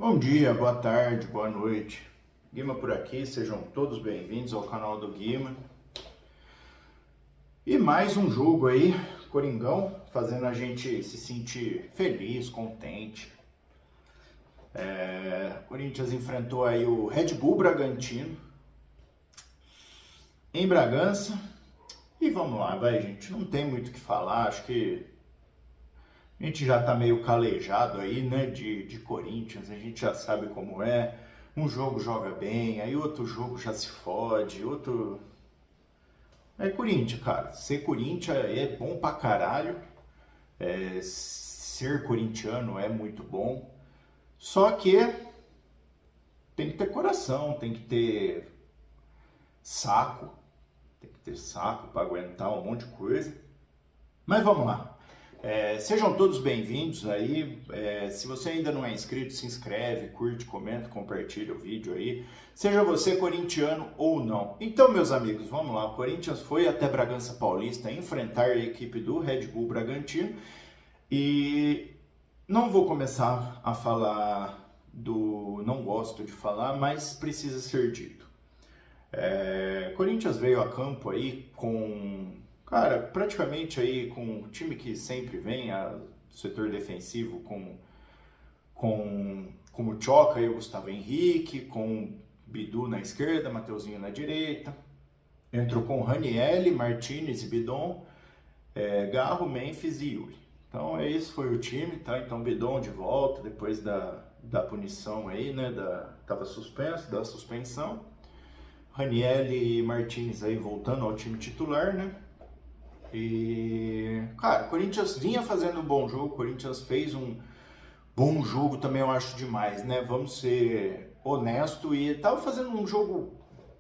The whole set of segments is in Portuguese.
Bom dia, boa tarde, boa noite. Guima por aqui, sejam todos bem-vindos ao canal do Guima. E mais um jogo aí, Coringão, fazendo a gente se sentir feliz, contente. Corinthians enfrentou aí o Red Bull Bragantino em Bragança. E vamos lá, vai gente, não tem muito o que falar, acho que a gente já tá meio calejado aí, né, de Corinthians, a gente já sabe como é. Um jogo joga bem, aí outro jogo já se fode, outro... É Corinthians, cara. Ser Corinthians é bom pra caralho. Ser corintiano é muito bom. Só que tem que ter coração, tem que ter saco. Tem que ter saco pra aguentar um monte de coisa. Mas vamos lá. Sejam todos bem-vindos aí. Se você ainda não é inscrito, se inscreve, curte, comenta, compartilha o vídeo aí. Seja você corintiano ou não. Então, meus amigos, vamos lá. O Corinthians foi até Bragança Paulista enfrentar a equipe do Red Bull Bragantino. E não vou começar a falar do... Não gosto de falar, mas precisa ser dito. Corinthians veio a campo aí com... Cara, praticamente aí com um time que sempre vem, setor defensivo com o Choca e o Gustavo Henrique, com Bidu na esquerda, Mateuzinho na direita. Entrou com Ranieri, Martinez e Bidon, Garro, Memphis e Yuri. Então esse foi o time, tá? Então Bidon de volta depois da punição aí, né? Tava suspenso, da suspensão. Ranieri e Martinez aí voltando ao time titular, né? E, cara, o Corinthians vinha fazendo um bom jogo, o Corinthians fez um bom jogo também, eu acho demais, né? Vamos ser honestos, e tava fazendo um jogo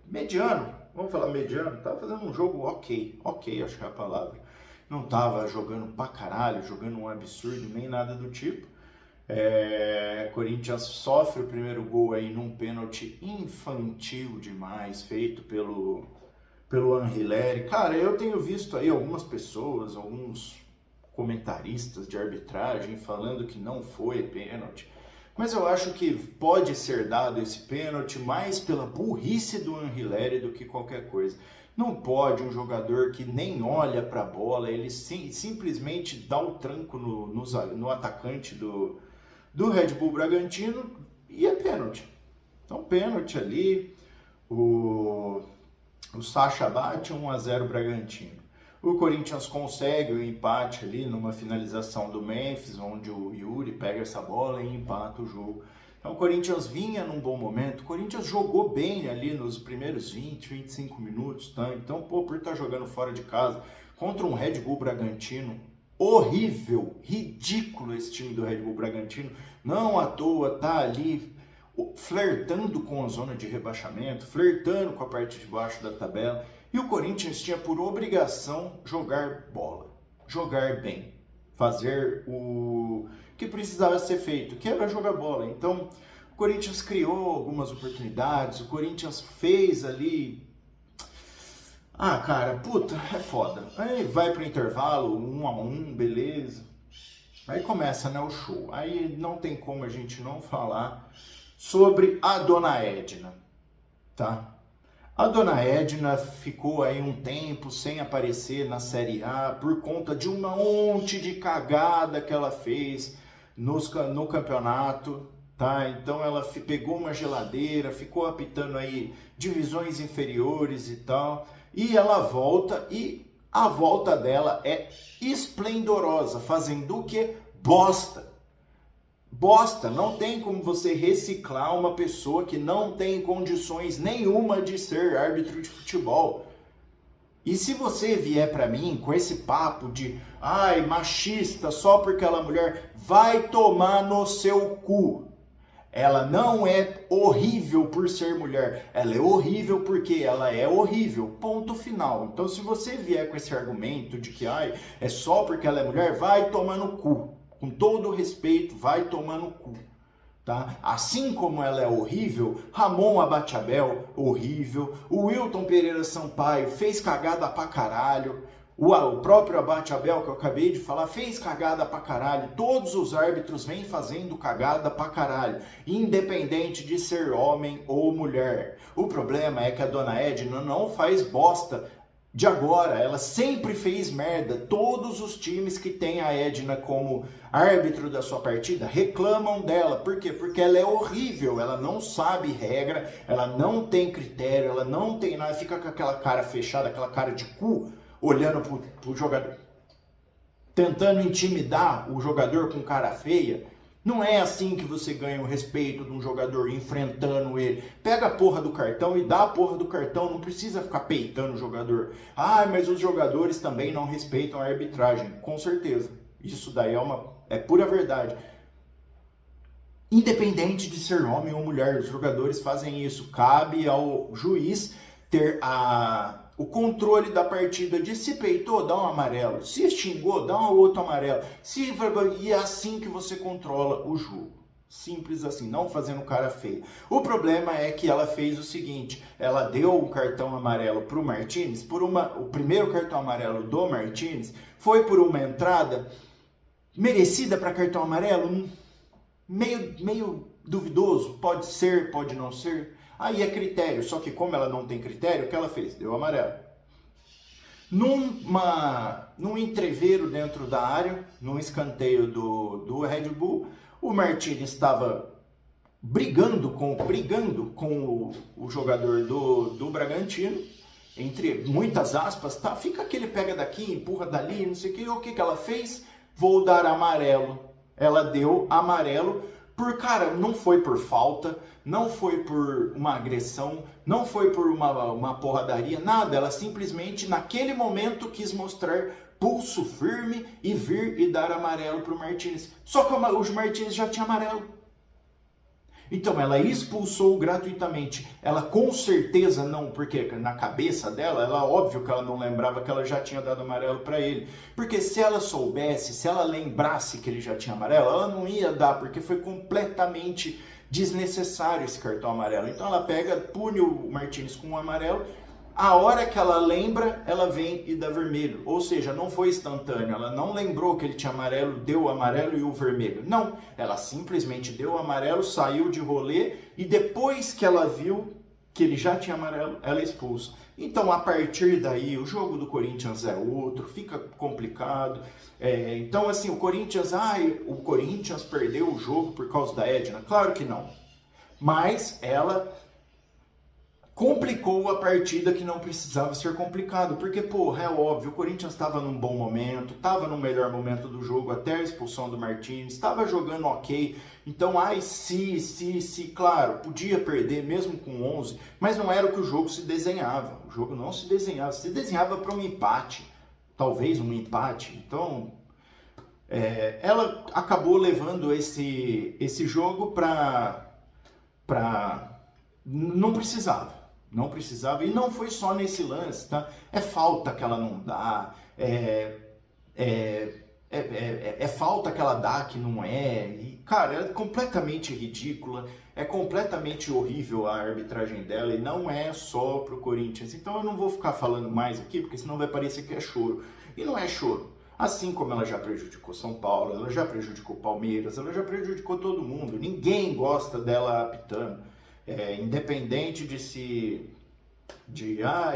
mediano, vamos falar mediano, tava fazendo um jogo ok, acho que é a palavra. Não tava jogando pra caralho, jogando um absurdo, nem nada do tipo. Corinthians sofre o primeiro gol aí num pênalti infantil demais, feito pelo Anrileri. Cara, eu tenho visto aí algumas pessoas, alguns comentaristas de arbitragem falando que não foi pênalti, mas eu acho que pode ser dado esse pênalti mais pela burrice do Anrileri do que qualquer coisa. Não pode um jogador que nem olha para a bola, ele simplesmente dá o tranco no atacante do Red Bull Bragantino e é pênalti. Então pênalti ali, o Sacha bate 1-0 Bragantino. O Corinthians consegue o empate ali numa finalização do Memphis, onde o Yuri pega essa bola e empata o jogo. Então o Corinthians vinha num bom momento, o Corinthians jogou bem ali nos primeiros 20, 25 minutos, tá? Então, por estar jogando fora de casa contra um Red Bull Bragantino horrível, ridículo esse time do Red Bull Bragantino, não à toa tá ali flertando com a zona de rebaixamento, flertando com a parte de baixo da tabela, e o Corinthians tinha por obrigação jogar bola, jogar bem, fazer o que precisava ser feito, que era jogar bola. Então, o Corinthians criou algumas oportunidades, o Corinthians fez ali... cara, puta, é foda. Aí vai pro intervalo, 1-1, beleza. Aí começa, né, o show. Aí não tem como a gente não falar sobre a Dona Edna, tá? A Dona Edna ficou aí um tempo sem aparecer na Série A por conta de um monte de cagada que ela fez no campeonato, tá? Então ela pegou uma geladeira, ficou apitando aí divisões inferiores e tal, e ela volta, e a volta dela é esplendorosa, fazendo o que? Bosta, não tem como você reciclar uma pessoa que não tem condições nenhuma de ser árbitro de futebol. E se você vier pra mim com esse papo de machista só porque ela é mulher, vai tomar no seu cu. Ela não é horrível por ser mulher, ela é horrível porque ela é horrível, ponto final. Então se você vier com esse argumento de que é só porque ela é mulher, vai tomar no cu. Com todo respeito, vai tomar no cu, tá? Assim como ela é horrível, Ramon Abateabel, horrível, o Wilton Pereira Sampaio fez cagada pra caralho, O próprio Abate Abel, que eu acabei de falar, fez cagada pra caralho. Todos os árbitros vêm fazendo cagada pra caralho, independente de ser homem ou mulher. O problema é que a dona Edna não faz bosta de agora, ela sempre fez merda. Todos os times que tem a Edna como árbitro da sua partida reclamam dela. Por quê? Porque ela é horrível, ela não sabe regra, ela não tem critério, ela não tem nada, fica com aquela cara fechada, aquela cara de cu, olhando pro jogador, tentando intimidar o jogador com cara feia. Não é assim que você ganha o respeito de um jogador, enfrentando ele. Pega a porra do cartão e dá a porra do cartão, não precisa ficar peitando o jogador. Ah, mas os jogadores também não respeitam a arbitragem. Com certeza, isso daí é pura verdade. Independente de ser homem ou mulher, os jogadores fazem isso. Cabe ao juiz ter o controle da partida, de se peitou, dá um amarelo, se xingou, dá um outro amarelo, e é assim que você controla o jogo. Simples assim, não fazendo cara feia. O problema é que ela fez o seguinte, ela deu o cartão amarelo para o Martínez, o primeiro cartão amarelo do Martínez foi por uma entrada merecida para cartão amarelo, meio duvidoso, pode ser, pode não ser. Aí é critério, só que como ela não tem critério, o que ela fez? Deu amarelo. Num entreveiro dentro da área, num escanteio do Red Bull, o Martínez estava brigando com o jogador do Bragantino, entre muitas aspas, tá? Fica aquele pega daqui, empurra dali, não sei o que ela fez? Vou dar amarelo. Ela deu amarelo. Cara, não foi por falta, não foi por uma agressão, não foi por uma porradaria, nada. Ela simplesmente, naquele momento, quis mostrar pulso firme e vir e dar amarelo para o Martínez. Só que o Martínez já tinha amarelo. Então, ela expulsou gratuitamente. Ela com certeza não, porque na cabeça dela, óbvio que ela não lembrava que ela já tinha dado amarelo para ele. Porque se ela soubesse, se ela lembrasse que ele já tinha amarelo, ela não ia dar, porque foi completamente desnecessário esse cartão amarelo. Então ela pune o Martínez com um amarelo. A hora que ela lembra, ela vem e dá vermelho. Ou seja, não foi instantâneo. Ela não lembrou que ele tinha amarelo, deu o amarelo e o vermelho. Não, ela simplesmente deu o amarelo, saiu de rolê e depois que ela viu que ele já tinha amarelo, ela expulsa. Então, a partir daí, o jogo do Corinthians é outro, fica complicado. Então, assim, o Corinthians perdeu o jogo por causa da Edna? Claro que não. Mas ela complicou a partida que não precisava ser complicado, porque, porra, é óbvio, o Corinthians estava num bom momento, estava no melhor momento do jogo, até a expulsão do Martínez, estava jogando ok, então, claro, podia perder mesmo com 11, mas não era o que o jogo se desenhava, o jogo não se desenhava para um empate, talvez um empate, então ela acabou levando esse jogo para não precisava. Não precisava, e não foi só nesse lance, tá? É falta que ela não dá, é falta que ela dá que não é, e, cara, é completamente ridícula, é completamente horrível a arbitragem dela, e não é só pro Corinthians. Então eu não vou ficar falando mais aqui, porque senão vai parecer que é choro, e não é choro. Assim como ela já prejudicou São Paulo, ela já prejudicou Palmeiras, ela já prejudicou todo mundo, ninguém gosta dela apitando. Independente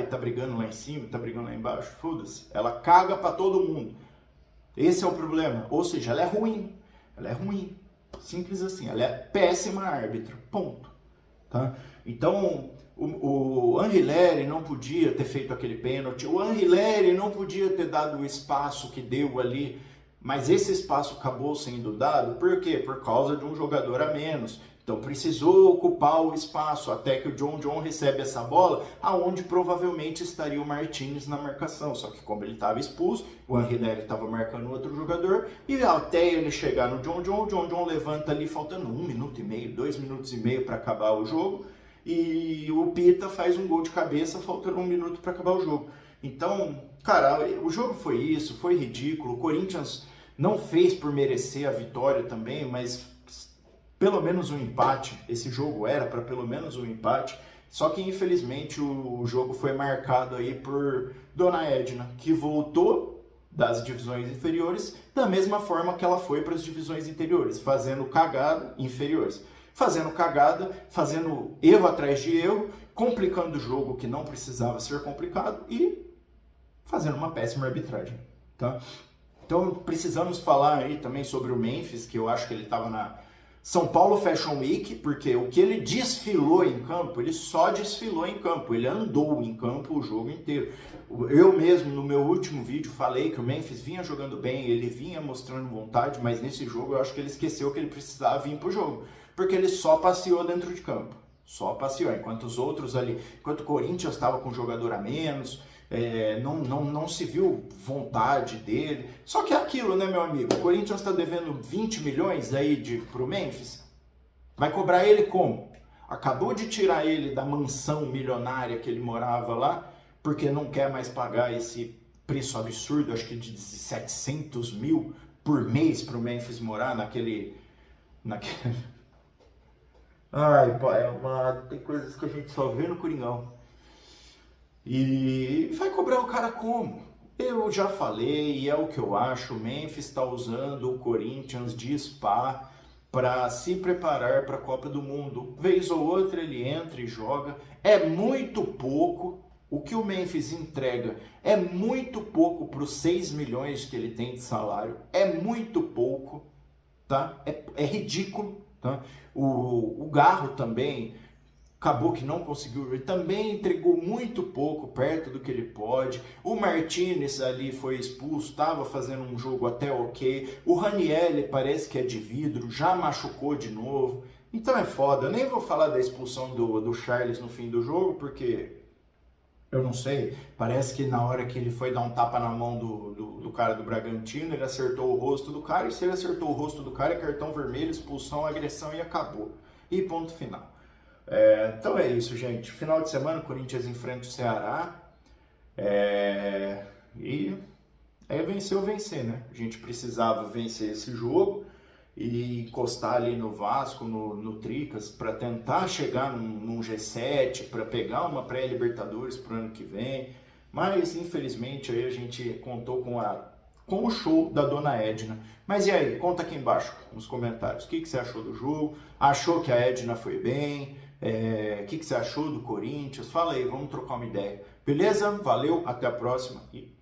tá brigando lá em cima, tá brigando lá embaixo, foda-se, ela caga pra todo mundo. Esse é o problema, ou seja, ela é ruim, simples assim, ela é péssima árbitra, ponto, tá? Então, o Anrileri não podia ter feito aquele pênalti, o Anrileri não podia ter dado o espaço que deu ali, mas esse espaço acabou sendo dado, por quê? Por causa de um jogador a menos. Então precisou ocupar o espaço até que o John recebe essa bola, aonde provavelmente estaria o Martínez na marcação. Só que como ele estava expulso, o Anrileri estava marcando outro jogador, e até ele chegar no o John levanta ali faltando 1 minuto e meio, 2 minutos e meio para acabar o jogo, e o Pita faz um gol de cabeça faltando 1 minuto para acabar o jogo. Então, cara, o jogo foi isso, foi ridículo. O Corinthians não fez por merecer a vitória também, mas pelo menos um empate, esse jogo era para pelo menos um empate. Só que infelizmente o jogo foi marcado aí por Dona Edna, que voltou das divisões inferiores da mesma forma que ela foi para as divisões inferiores, fazendo cagada, fazendo erro atrás de erro, complicando o jogo que não precisava ser complicado e fazendo uma péssima arbitragem, tá? Então precisamos falar aí também sobre o Memphis, que eu acho que ele estava na São Paulo Fashion Week, porque o que ele desfilou em campo, ele só desfilou em campo, ele andou em campo o jogo inteiro. Eu mesmo, no meu último vídeo, falei que o Memphis vinha jogando bem, ele vinha mostrando vontade, mas nesse jogo eu acho que ele esqueceu que ele precisava vir pro jogo, porque ele só passeou dentro de campo, só passeou, enquanto os outros ali, enquanto o Corinthians estava com um jogador a menos, não se viu vontade dele. Só que é aquilo, né, meu amigo? O Corinthians está devendo 20 milhões aí pro Memphis. Vai cobrar ele como? Acabou de tirar ele da mansão milionária que ele morava lá, porque não quer mais pagar esse preço absurdo, acho que de 700 mil por mês para o Memphis morar naquele... Ai, pai amado, tem coisas que a gente só vê no Coringão. E vai cobrar o cara como? Eu já falei, e é o que eu acho, o Memphis está usando o Corinthians de spa para se preparar para a Copa do Mundo. Vez ou outra ele entra e joga. É muito pouco. O que o Memphis entrega é muito pouco para os 6 milhões que ele tem de salário. É muito pouco, tá? É ridículo, tá? O Garro também... acabou que não conseguiu, ele também entregou muito pouco perto do que ele pode. O Martinez ali foi expulso, estava fazendo um jogo até ok. O Ranieri parece que é de vidro, já machucou de novo. Então é foda. Eu nem vou falar da expulsão do Charles no fim do jogo, porque eu não sei. Parece que na hora que ele foi dar um tapa na mão do cara do Bragantino, ele acertou o rosto do cara, e se ele acertou o rosto do cara, é cartão vermelho, expulsão, agressão e acabou. E ponto final. Então é isso, gente. Final de semana, o Corinthians enfrenta o Ceará. E vencer ou vencer, né? A gente precisava vencer esse jogo e encostar ali no Vasco, no Tricas, para tentar chegar num G7, para pegar uma pré-Libertadores pro ano que vem. Mas, infelizmente, aí a gente contou com o show da Dona Edna. Mas e aí? Conta aqui embaixo nos comentários. O que você achou do jogo? Achou que a Edna foi bem? O que você achou do Corinthians? Fala aí, vamos trocar uma ideia. Beleza? Valeu, até a próxima e